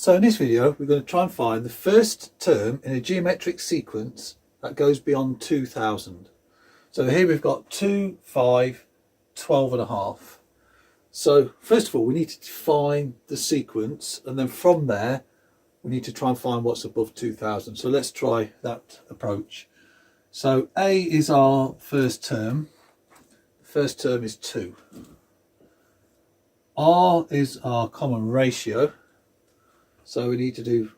So in this video we're going to try and find the first term in a geometric sequence that goes beyond 2000. So here we've got 2, 5, 12 and a half. So first of all we need to define the sequence, and then from there we need to try and find what's above 2000. So let's try that approach. So A is our first term. The first term is 2. R is our common ratio. So we need to do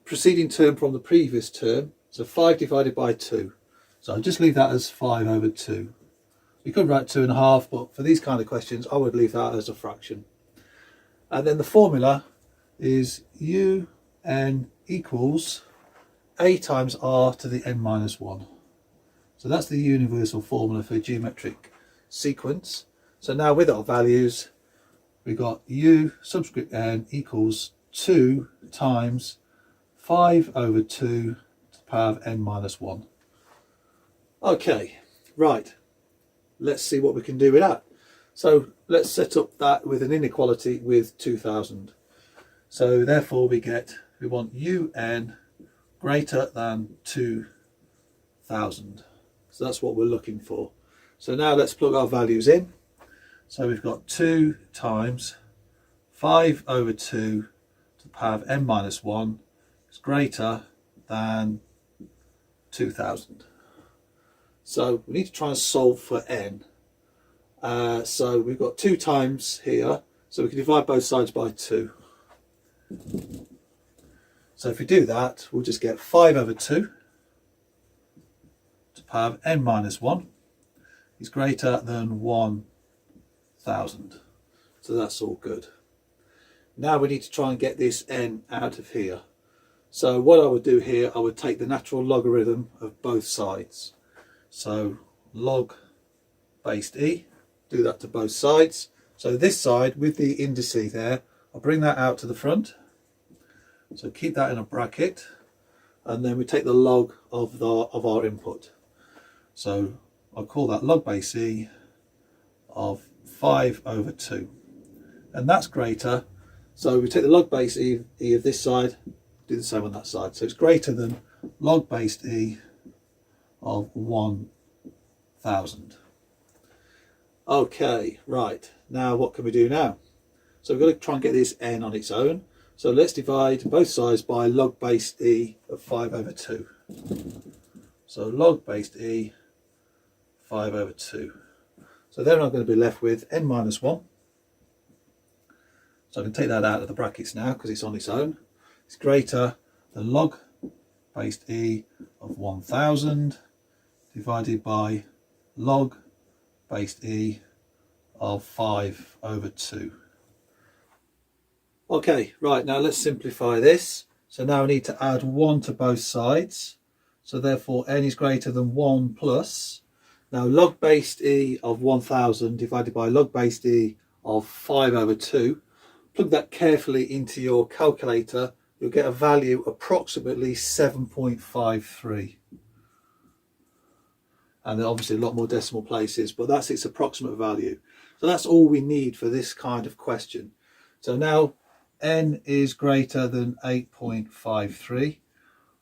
preceding term from the previous term. So 5 divided by 2. So I'll just leave that as 5 over 2. You could write 2.5, but for these kind of questions I would leave that as a fraction. And then the formula is UN equals A times R to the n minus 1. So that's the universal formula for a geometric sequence. So now with our values, we've got U subscript n equals 2 times 5 over 2 to the power of n minus 1. Okay, right. Let's see what we can do with that. So let's set up that with an inequality with 2000. So therefore we want UN greater than 2000. So that's what we're looking for. So now let's plug our values in. So we've got 2 times 5 over 2 to the power of n minus 1 is greater than 2000. So we need to try and solve for n. So we've got 2 times here, so we can divide both sides by 2. So if we do that, we'll just get 5 over 2 to the power of n minus 1 is greater than 1000. So that's all good. Now we need to try and get this n out of here. So what I would do here, I would take the natural logarithm of both sides. So log base e, do that to both sides. So this side with the indice there, I'll bring that out to the front. So keep that in a bracket, and then we take the log of our input. So I'll call that log base e of 5 over 2. And that's greater. So we take the log base e of this side, do the same on that side. So it's greater than log base e of 1000. Okay, right. Now what can we do now? So we've got to try and get this n on its own. So let's divide both sides by log base e of 5 over 2. So log base e 5 over 2. So then I'm going to be left with n minus 1. So I can take that out of the brackets now because it's on its own. It's greater than log base e of 1000 divided by log base e of 5 over 2. Okay, right, now let's simplify this. So now I need to add 1 to both sides. So therefore n is greater than 1 plus. Now log base e of 1000 divided by log base e of 5 over 2. Plug that carefully into your calculator. You'll get a value approximately 7.53. And then obviously a lot more decimal places, but that's its approximate value. So that's all we need for this kind of question. So now n is greater than 8.53.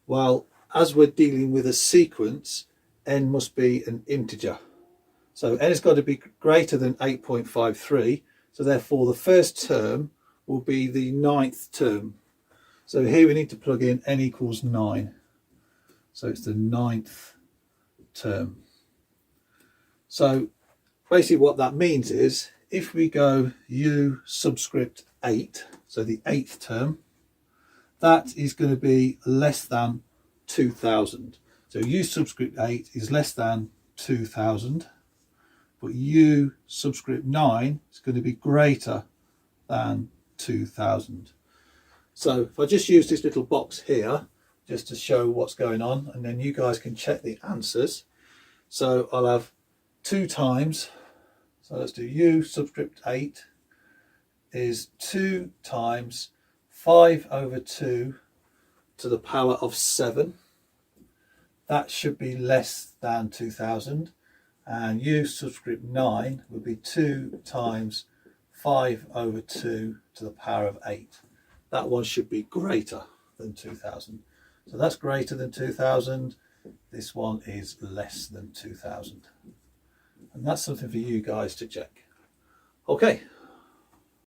Well, as we're dealing with a sequence, n must be an integer. So n has got to be greater than 8.53. So therefore the first term will be the 9th term. So here we need to plug in n equals 9. So it's the 9th term. So basically what that means is if we go u subscript 8, so the 8th term, that is going to be less than 2000. So u subscript 8 is less than 2000, but u subscript 9 is going to be greater than 2000. So if I just use this little box here just to show what's going on, and then you guys can check the answers. So I'll have 2 times, so let's do u subscript 8 is 2 times 5 over 2 to the power of 7. That should be less than 2000. And u subscript 9 would be 2 times 5 over 2 to the power of 8. that one should be greater than 2000. So that's greater than 2000. This one is less than 2000. And that's something for you guys to check. Okay.